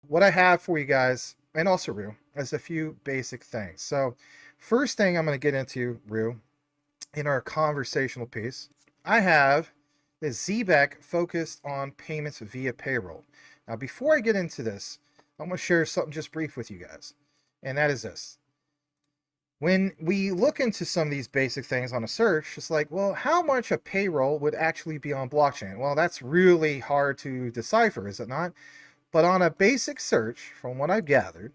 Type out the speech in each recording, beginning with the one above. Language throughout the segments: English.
what I have for you guys, and also Rue, is a few basic things. So, first thing I'm going to get into, Rue, in our conversational piece, I have the ZEBEC focused on payments via payroll. Now, before I get into this, I'm going to share something just brief with you guys, and that is this. When we look into some of these basic things on a search, it's like, well, how much a payroll would actually be on blockchain? Well, that's really hard to decipher, is it not? But on a basic search, from what I've gathered,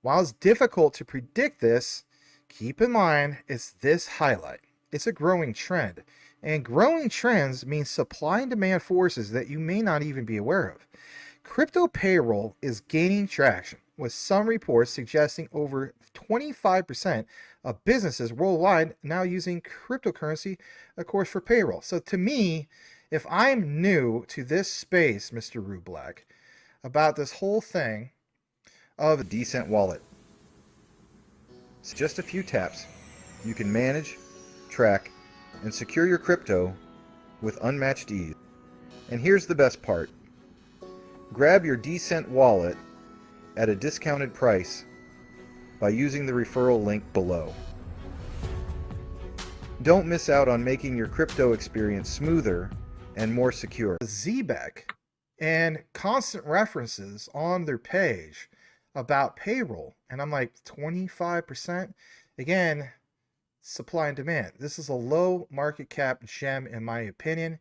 while it's difficult to predict this, keep in mind it's this highlight. It's a growing trend. And growing trends mean supply and demand forces that you may not even be aware of. Crypto payroll is gaining traction, with some reports suggesting over 25% of businesses worldwide now using cryptocurrency, of course, for payroll. So to me, if I'm new to this space, Mr. Rue Black, about this whole thing of a decent wallet, it's just a few taps. You can manage, track, and secure your crypto with unmatched ease. And here's the best part. Grab your Decent wallet at a discounted price by using the referral link below. Don't miss out on making your crypto experience smoother and more secure. ZEBEC and constant references on their page about payroll, and I'm like, 25%? Again, supply and demand. This is a low market cap gem in my opinion.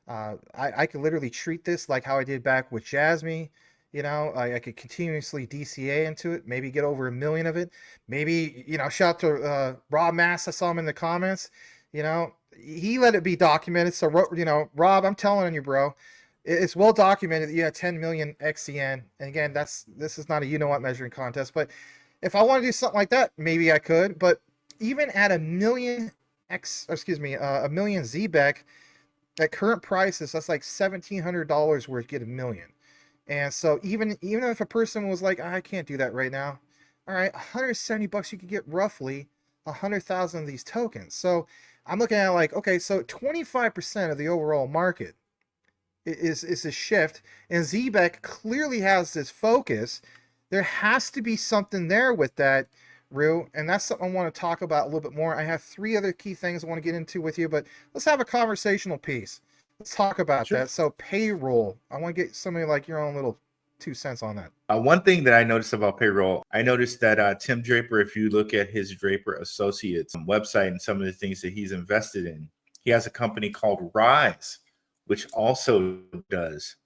I could literally treat this like how I did back with Jasmine. You know, I could continuously DCA into it, maybe get over 1 million of it. Maybe, you know, shout out to Rob Mass. I saw him in the comments. You know, he let it be documented. So, you know, Rob, I'm telling you, bro, it's well documented that you had 10 million XCN. And again, this is not a you know what measuring contest. But if I want to do something like that, maybe I could. But even at a million a million ZBEC, at current prices, that's like $1,700 worth get 1 million. And so even if a person was like, I can't do that right now, all right, 170 bucks, you could get roughly 100,000 of these tokens. So I'm looking at like, okay, so 25% of the overall market is a shift, and ZBEC clearly has this focus. There has to be something there with that, Rue, and that's something I want to talk about a little bit more. I have 3 other key things I want to get into with you, but let's have a conversational piece. Let's talk about Sure. that. So payroll, I want to get somebody like your own little 2 cents on that. One thing that I noticed about payroll, I noticed that Tim Draper, if you look at his Draper Associates website and some of the things that he's invested in, he has a company called Rise, which also does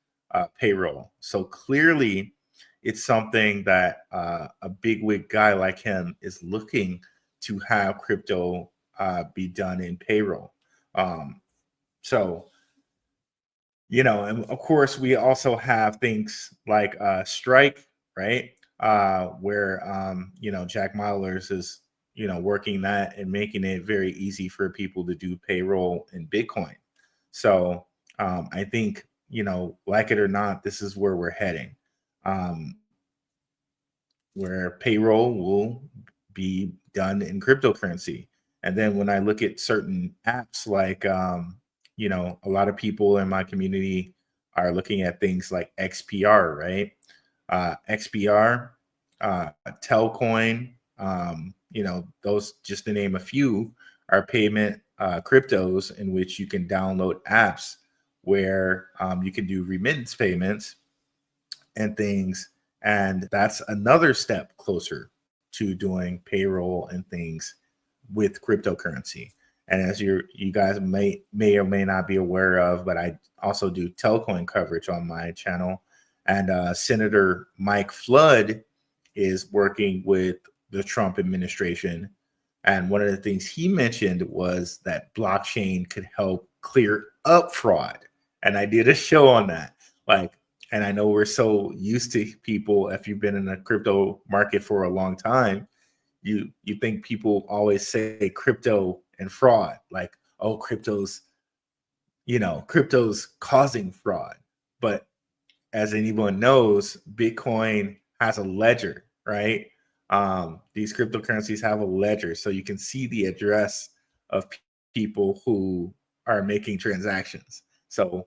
payroll. So clearly, it's something that a bigwig guy like him is looking to have crypto be done in payroll. So and of course we also have things like Strike, right? Where Jack Milers is working that and making it very easy for people to do payroll in Bitcoin. So I think like it or not, this is where we're heading, um, where payroll will be done in cryptocurrency. And then when I look at certain apps like a lot of people in my community are looking at things like XPR, right? XPR, Telcoin, those, just to name a few, are payment cryptos in which you can download apps where you can do remittance payments and things. And that's another step closer to doing payroll and things with cryptocurrency. And as you guys may or may not be aware of, but I also do Telcoin coverage on my channel. And Senator Mike Flood is working with the Trump administration. And one of the things he mentioned was that blockchain could help clear up fraud. And I did a show on that. And I know we're so used to people, if you've been in the crypto market for a long time, you think people always say crypto and fraud, like, oh, crypto's causing fraud. But as anyone knows, Bitcoin has a ledger, right? These cryptocurrencies have a ledger, so you can see the address of people who are making transactions. So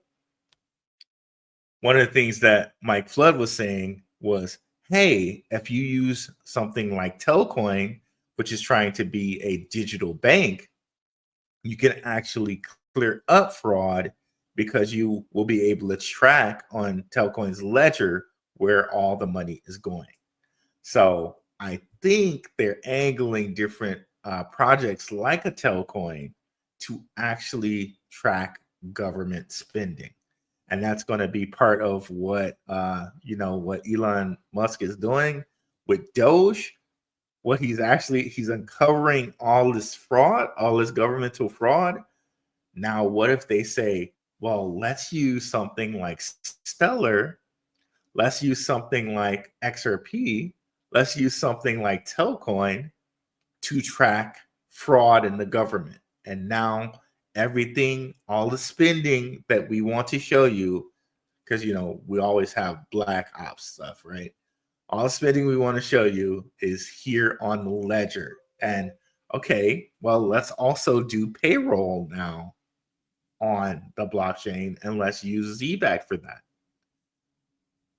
one of the things that Mike Flood was saying was, hey, if you use something like Telcoin, which is trying to be a digital bank, you can actually clear up fraud because you will be able to track on Telcoin's ledger where all the money is going. So I think they're angling different projects like a Telcoin to actually track government spending. And that's going to be part of what what Elon Musk is doing with Doge. What he's uncovering all this fraud, all this governmental fraud. Now, what if they say, well, let's use something like Stellar, let's use something like XRP, let's use something like Telcoin to track fraud in the government. And now everything, all the spending that we want to show you, because we always have black ops stuff, right? All the spending we want to show you is here on the ledger. And okay, well, let's also do payroll now on the blockchain, and let's use ZEBEC for that.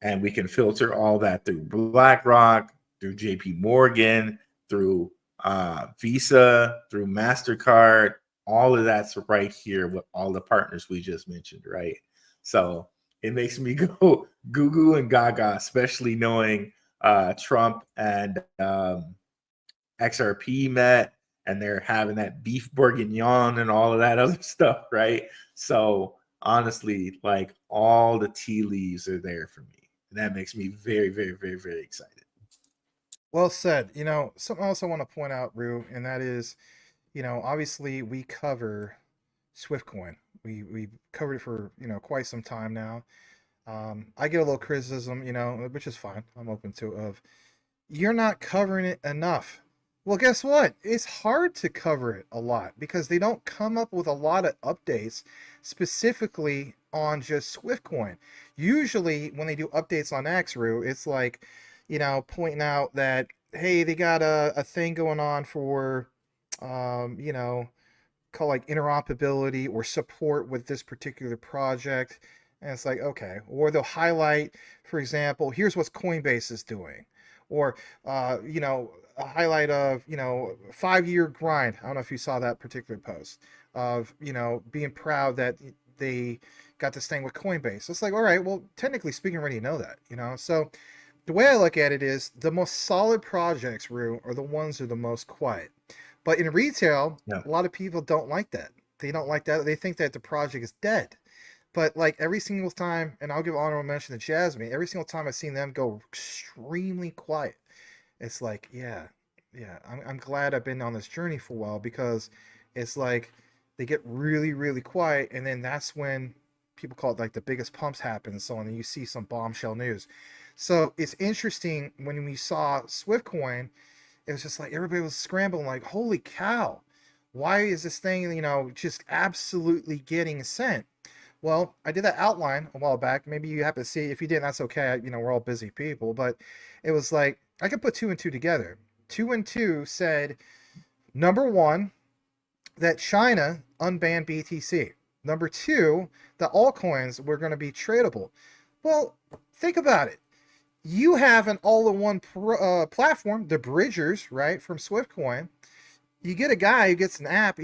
And we can filter all that through BlackRock, through JP Morgan, through Visa, through MasterCard. All of that's right here with all the partners we just mentioned, right? So it makes me go goo goo and gaga, especially knowing Trump and XRP met and they're having that beef bourguignon and all of that other stuff, right? So honestly, like all the tea leaves are there for me. And that makes me very, very, very, very excited. Well said. Something else I want to point out, Rue, and that is, obviously we cover SwiftCoin. We covered it for quite some time now. I get a little criticism, which is fine. I'm open to of you're not covering it enough. Well, guess what? It's hard to cover it a lot because they don't come up with a lot of updates specifically on just SwiftCoin. Usually, when they do updates on Xru, it's like, pointing out that, hey, they got a thing going on for, called like interoperability or support with this particular project. And it's like, okay. Or they'll highlight, for example, here's what Coinbase is doing. Or, a highlight of 5-year grind. I don't know if you saw that particular post of being proud that they got this thing with Coinbase. It's like, all right, well, technically speaking, already know that. So the way I look at it is the most solid projects, Rue, are the ones that are the most quiet. But in retail, a lot of people don't like that. They don't like that. They think that the project is dead. But like every single time, and I'll give honorable mention to Jasmine, every single time I've seen them go extremely quiet, it's like, yeah, I'm glad I've been on this journey for a while because it's like they get really, really quiet, and then that's when people call it like the biggest pumps happen and so on, and you see some bombshell news. So it's interesting when we saw SwiftCoin, it was just like everybody was scrambling, like, holy cow, why is this thing, just absolutely getting sent? Well, I did that outline a while back. Maybe you happen to see. If you didn't, that's okay. We're all busy people. But it was like, I could put 2 and 2 together. 2 and 2 said, number 1, that China unbanned BTC. Number 2, the altcoins were going to be tradable. Well, think about it. You have an all-in-one platform, the Bridgers, right, from SwiftCoin. You get a guy who gets an app,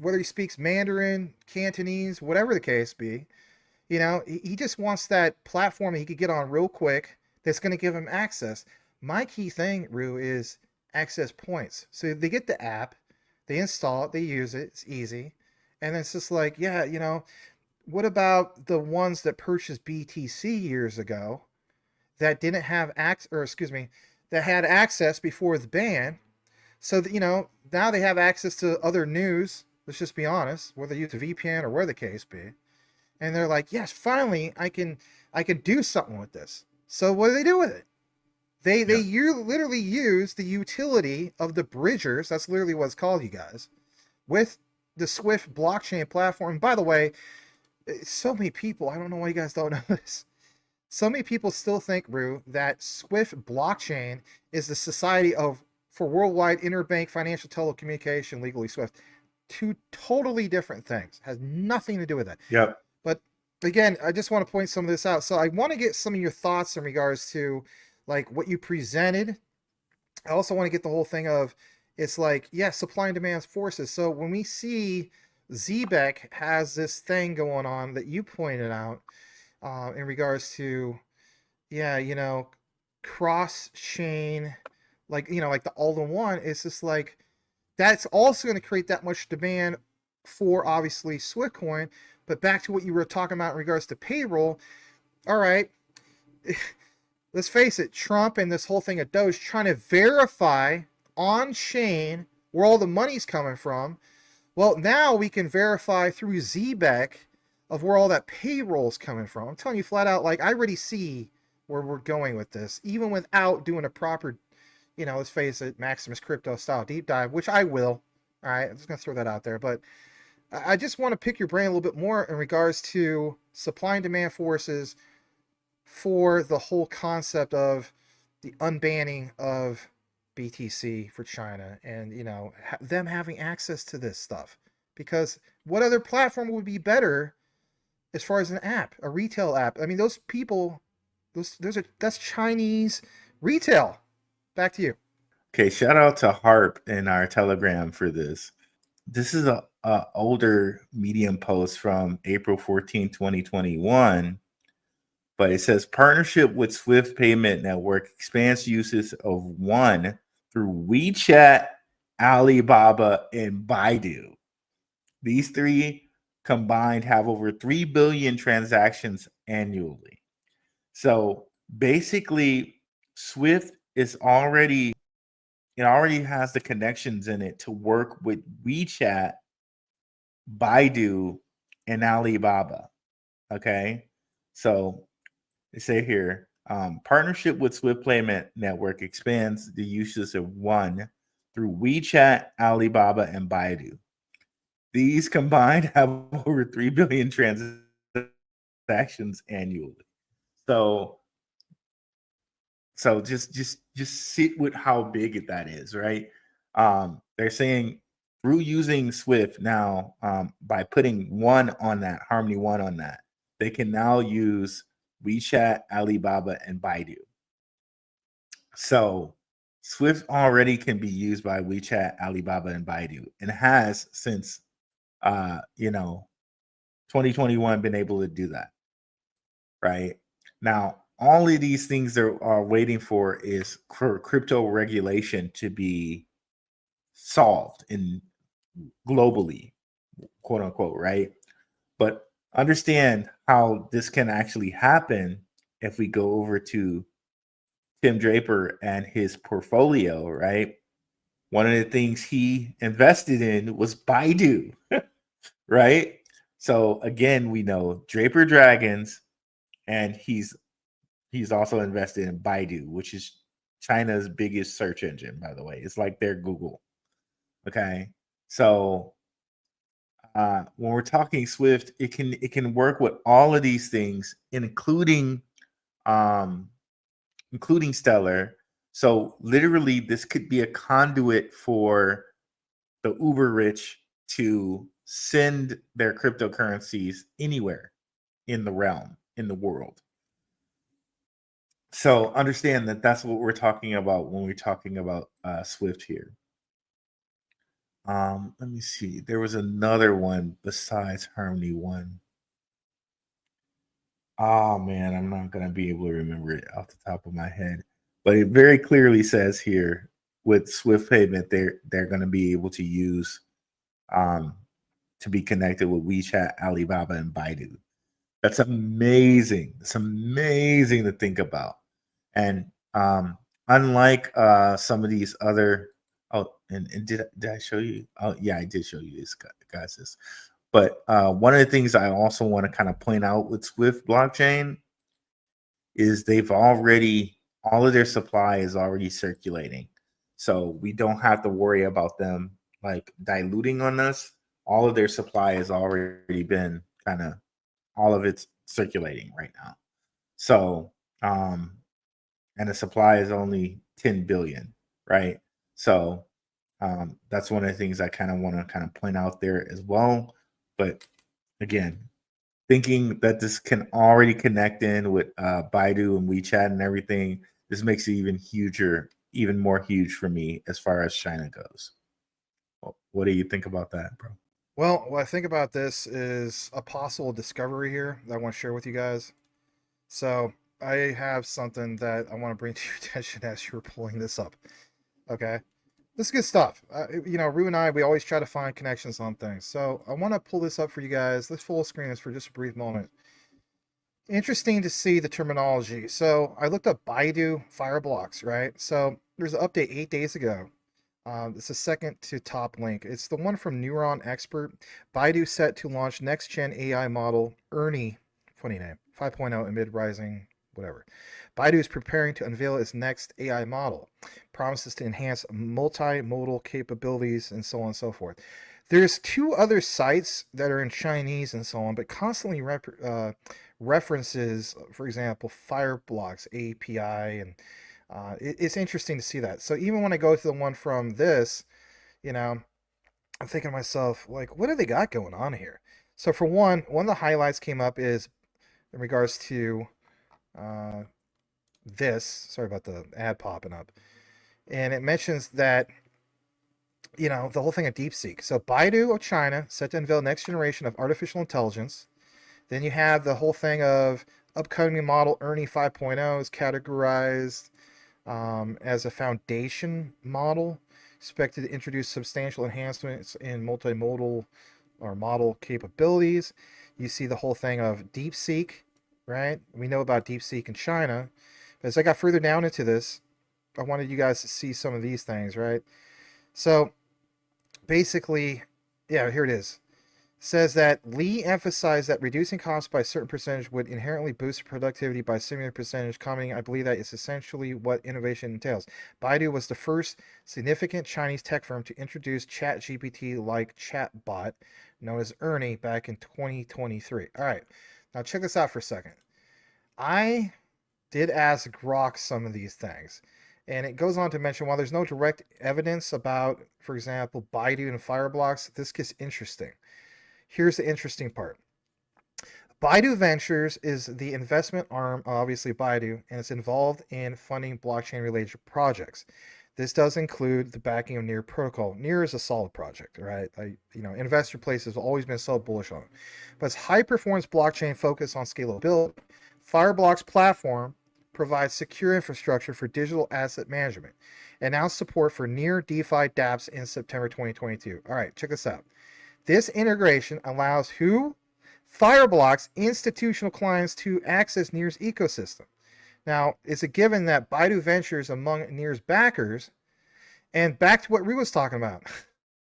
whether he speaks Mandarin, Cantonese, whatever the case be, he just wants that platform he could get on real quick that's going to give him access. My key thing, Rue, is access points. So they get the app, they install it, they use it, it's easy. And then it's just like, yeah, what about the ones that purchased BTC years ago that didn't have that had access before the ban? So that, now they have access to other news. Let's just be honest, whether you use a VPN or where the case be, and they're like, yes, finally, I can do something with this. So what do they do with it? They literally use the utility of the Bridgers. That's literally what it's called, you guys, with the Swift blockchain platform. And by the way, so many people, I don't know why you guys don't know this. So many people still think, Rue, that Swift blockchain is the society for worldwide interbank financial telecommunication, legally SWIFT. 2 totally different things. Has nothing to do with that. Yep. But again, I just want to point some of this out. So I want to get some of your thoughts in regards to like what you presented. I also want to get the whole thing of it's like, yeah, supply and demand forces. So when we see ZEBEC has this thing going on that you pointed out in regards to, yeah, cross chain, like, like the all in one, it's just like that's also going to create that much demand for obviously Swift coin. But back to what you were talking about in regards to payroll, all right, let's face it, Trump and this whole thing of Doge trying to verify on chain where all the money's coming from. Well, now we can verify through ZBEC of where all that payroll is coming from. I'm telling you flat out, like I already see where we're going with this, even without doing a proper, let's face it, Maximus Crypto style deep dive, which I will. All right, I'm just gonna throw that out there, but I just want to pick your brain a little bit more in regards to supply and demand forces for the whole concept of the unbanning of BTC for China and them having access to this stuff. Because what other platform would be better as far as an app, a retail app? I mean, those people, that's Chinese retail. Back to you. Okay, shout out to Harp in our Telegram for this. This is a older Medium post from April 14, 2021. But it says partnership with Swift Payment Network expands uses of One through WeChat, Alibaba, and Baidu. These three combined have over 3 billion transactions annually. So basically, Swift is already has the connections in it to work with WeChat, Baidu, and Alibaba. Okay. So they say here, partnership with Swift Payment Network expands the uses of One through WeChat, Alibaba, and Baidu. These combined have over 3 billion transactions annually. So, just sit with how big that is, right? They're saying through using Swift now, by putting One on that, Harmony One on that, they can now use WeChat, Alibaba, and Baidu. So Swift already can be used by WeChat, Alibaba, and Baidu, and has since 2021 been able to do that. Right now, all of these things are waiting for is for crypto regulation to be solved in globally, quote unquote, right? But understand how this can actually happen if we go over to Tim Draper and his portfolio, right? One of the things he invested in was Baidu, right? So again, we know Draper Dragons, and he's also invested in Baidu, which is China's biggest search engine, by the way. It's like their Google. Okay. So when we're talking Swift, it can work with all of these things, um, including Stellar. So literally, this could be a conduit for the uber rich to send their cryptocurrencies anywhere in the realm, in the world. So understand that that's what we're talking about when we're talking about Swift here. Let me see. There was another one besides Harmony One. Oh man, I'm not gonna be able to remember it off the top of my head. But it very clearly says here with Swift Payment, they're gonna be able to use to be connected with WeChat, Alibaba, and Baidu. That's amazing. It's amazing to think about. And unlike some of these other, and did I show you? Oh yeah, I did show you this, guys. But one of the things I also want to kind of point out with Swift blockchain is all of their supply is already circulating. So we don't have to worry about them like diluting on us. All of their supply has already been all of it's circulating right now. So, and the supply is only 10 billion, right? So, that's one of the things I kind of want to kind of point out there as well. But again, thinking that this can already connect in with Baidu and WeChat and everything, this makes it even huger, even more huge for me as far as China goes. What do you think about that, bro? Well, what I think about this is a possible discovery here that I want to share with you guys. So I have something that I want to bring to your attention as you're pulling this up. Okay. This is good stuff. Rue and I, we always try to find connections on things. So I want to pull this up for you guys. Let's full screen this for just a brief moment. Interesting to see the terminology. So I looked up Baidu Fireblocks, right? So there's an update 8 days ago. It's the second to top link. It's the one from Neuron Expert. Baidu set to launch next-gen AI model, Ernie, funny name, 5.0 amid rising, whatever. Baidu is preparing to unveil its next AI model. Promises to enhance multimodal capabilities and so on and so forth. There's 2 other sites that are in Chinese and so on, but constantly references, for example, Fireblocks API, and it's interesting to see that. So even when I go to the one from this, I'm thinking to myself, like, what do they got going on here? So for one of the highlights came up is in regards to this. Sorry about the ad popping up. And it mentions that, the whole thing of DeepSeek. So Baidu of China set to unveil next generation of artificial intelligence. Then you have the whole thing of upcoming model Ernie 5.0 is categorized as a foundation model, expected to introduce substantial enhancements in multimodal or model capabilities. You see the whole thing of DeepSeek, right? We know about DeepSeek in China. But as I got further down into this, I wanted you guys to see some of these things, right? So basically, yeah, here it is. Says that Lee emphasized that reducing costs by a certain percentage would inherently boost productivity by a similar percentage, commenting, I believe that is essentially what innovation entails. Baidu was the first significant Chinese tech firm to introduce ChatGPT-like chatbot known as Ernie back in 2023. All right, now check this out for a second. I did ask Grok some of these things, and it goes on to mention, while there's no direct evidence about, for example, Baidu and Fireblocks, this gets interesting. Here's the interesting part. Baidu Ventures is the investment arm, obviously Baidu, and it's involved in funding blockchain-related projects. This does include the backing of Near Protocol. Near is a solid project, right? Investor Place has always been so bullish on it. But it's high-performance blockchain focused on scalability. Fireblocks platform provides secure infrastructure for digital asset management. Announced support for Near DeFi dApps in September 2022. All right, check this out. This integration allows who? Fireblocks institutional clients to access Near's ecosystem. Now, it's a given that Baidu Ventures among Near's backers, and back to what Rue was talking about.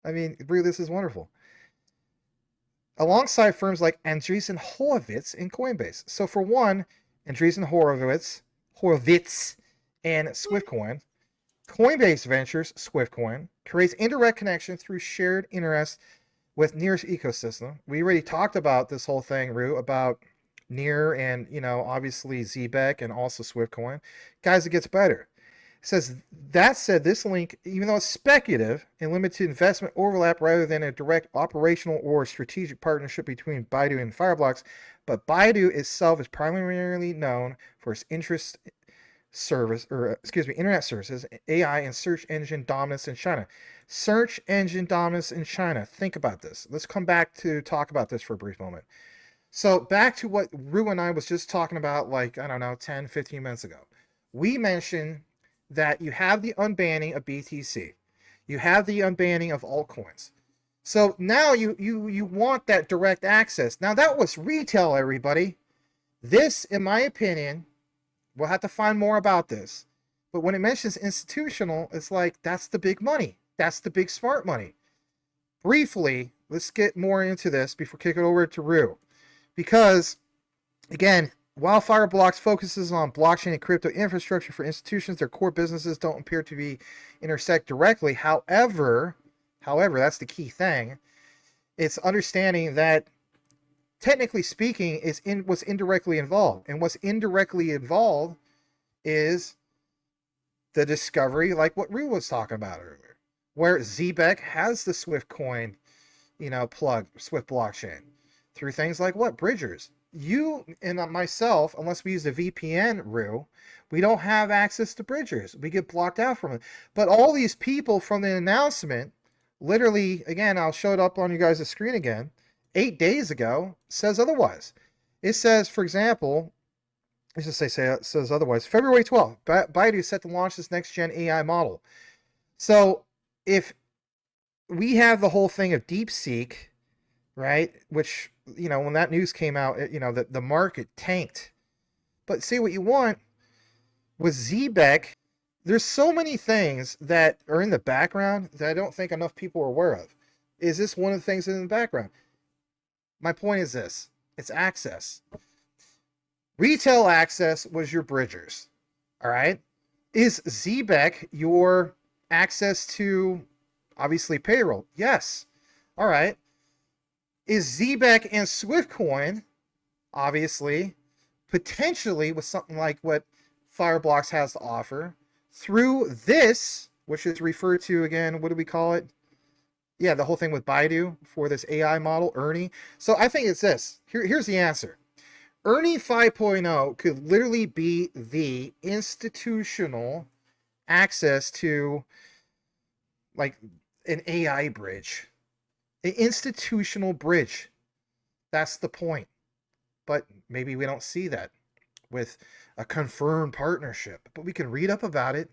I mean, Rue, this is wonderful. Alongside firms like Andreessen Horowitz and Coinbase. So for one, Andreessen Horowitz and SwiftCoin, Coinbase Ventures, SwiftCoin, creates indirect connection through shared interest with Near's ecosystem. We already talked about this whole thing, Rue, about Near and, obviously ZEBEC and also SwiftCoin. Guys, it gets better. It says, that said, this link, even though it's speculative and limited investment overlap rather than a direct operational or strategic partnership between Baidu and Fireblocks, but Baidu itself is primarily known for its internet services, AI, and search engine dominance in China. Search engine dominance in China. Think about this. Let's come back to talk about this for a brief moment. So back to what Rue and I was just talking about, 10, 15 minutes ago. We mentioned that you have the unbanning of BTC. You have the unbanning of altcoins. So now you want that direct access. Now that was retail, everybody. This, in my opinion, we'll have to find more about this. But when it mentions institutional, it's like, that's the big money. That's the big smart money. Briefly, let's get more into this before kick it over to Rue. Because, again, while Fireblocks focuses on blockchain and crypto infrastructure for institutions, their core businesses don't appear to be intersect directly. However, that's the key thing. It's understanding that, technically speaking, is what's indirectly involved. And what's indirectly involved is the discovery, like what Rue was talking about earlier, where ZEBEC has the Swift coin, plug, Swift blockchain, through things like what? Bridgers. you and myself, unless we use the VPN, Rue, we don't have access to bridgers. We get blocked out from it. But all these people from the announcement, literally, again, I'll show it up on you guys' screen again, 8 days ago, says otherwise. It says, for example, let's just say it says otherwise. February 12th, Baidu is set to launch this next-gen AI model. So if we have the whole thing of DeepSeek, right, which, you know, when that news came out, you know, the market tanked. But see what you want with ZEBEC, there's so many things that are in the background that I don't think enough people are aware of. Is this one of the things in the background? My point is this. It's access. Retail access was your bridgers. All right? Is ZEBEC your access to, obviously, payroll? Yes. All right. Is ZEBEC and SwiftCoin, obviously, potentially with something like what Fireblocks has to offer, through this, which is referred to again, what do we call it? Yeah, the whole thing with Baidu for this AI model, Ernie. So I think it's this. Here's the answer. Ernie 5.0 could literally be the institutional access to like an AI bridge. An institutional bridge. That's the point. But maybe we don't see that with a confirmed partnership. But we can read up about it.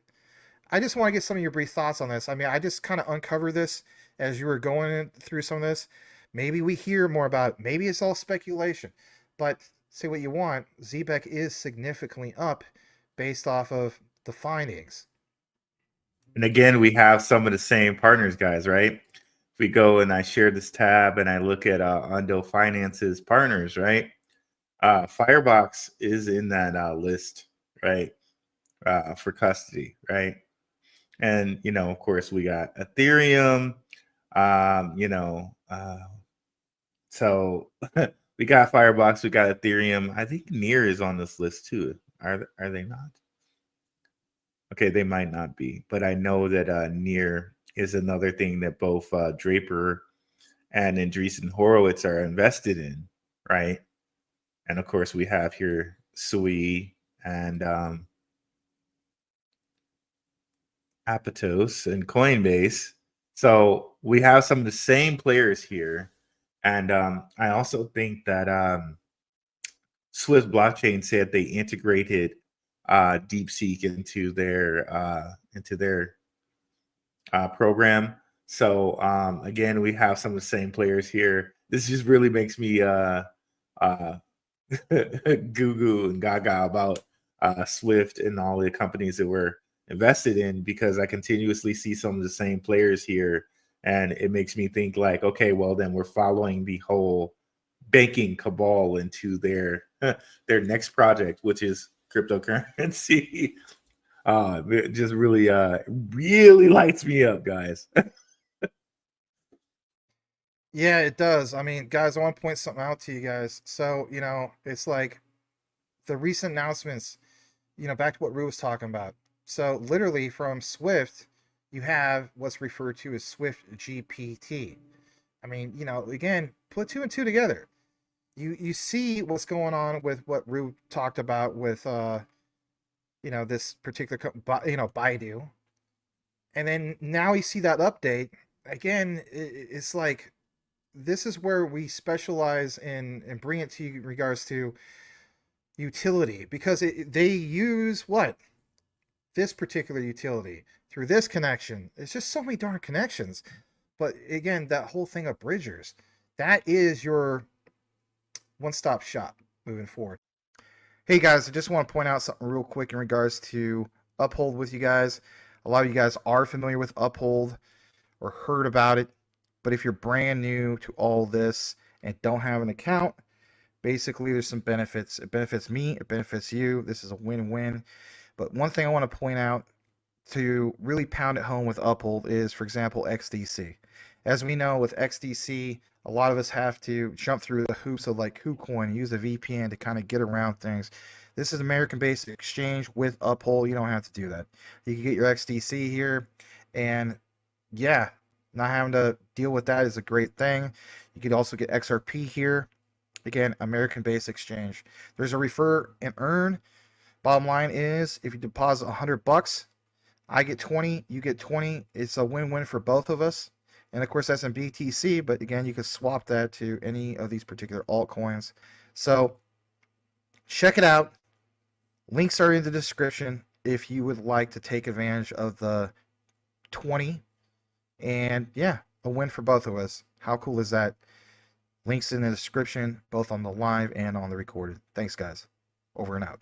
I just want to get some of your brief thoughts on this. I mean, I just kind of uncovered this as you were going through some of this. Maybe we hear more about it. Maybe it's all speculation. But say what you want, ZEBEC is significantly up based off of the findings. And again, we have some of the same partners, guys, right? If we go and I share this tab and I look at Undo Finance's partners, right? Fireblocks is in that list, right? For custody, right? And, you know, of course, we got Ethereum, so we got Fireblocks, we got Ethereum. I think Near is on this list too. Are they not? Okay, they might not be, but I know that Near is another thing that both Draper and Andreessen Horowitz are invested in, right? And of course, we have here Sui and Apatos and Coinbase. So we have some of the same players here. And I also think that Swift Blockchain said they integrated DeepSeek into their program. So again, we have some of the same players here. This just really makes me goo goo and gaga about Swift and all the companies that we're invested in, because I continuously see some of the same players here, and it makes me think like, okay, well then we're following the whole banking cabal into their next project, which is cryptocurrency. It just really lights me up, guys. Yeah, it does. I mean, guys, I want to point something out to you guys. So, you know, it's like the recent announcements, you know, back to what Rue was talking about. So, literally from Swift, you have what's referred to as Swift GPT. I mean, you know, again, put two and two together. You see what's going on with what Rue talked about with you know, this particular Baidu. And then now you see that update. Again, it's like this is where we specialize in and bring it to you in regards to utility, because they use what this particular utility through this connection. It's just so many darn connections. But again, that whole thing of bridgers, that is your one-stop shop moving forward. Hey guys, I just want to point out something real quick in regards to Uphold with you guys. A lot of you guys are familiar with Uphold or heard about it, but if you're brand new to all this and don't have an account, basically there's some benefits. It benefits me, it benefits you. This is a win-win. But one thing I want to point out to really pound it home with Uphold is, for example, XDC. As we know, with XDC, a lot of us have to jump through the hoops of like KuCoin, use a VPN to kind of get around things. This is American-based exchange with Uphold. You don't have to do that. You can get your XDC here, and yeah, not having to deal with that is a great thing. You could also get XRP here. Again, American-based exchange. There's a refer and earn. Bottom line is, if you deposit $100, I get 20, you get 20. It's a win-win for both of us. And of course, that's in BTC, but again, you can swap that to any of these particular altcoins. So check it out. Links are in the description if you would like to take advantage of the 20. And yeah, a win for both of us. How cool is that? Links in the description, both on the live and on the recorded. Thanks, guys. Over and out.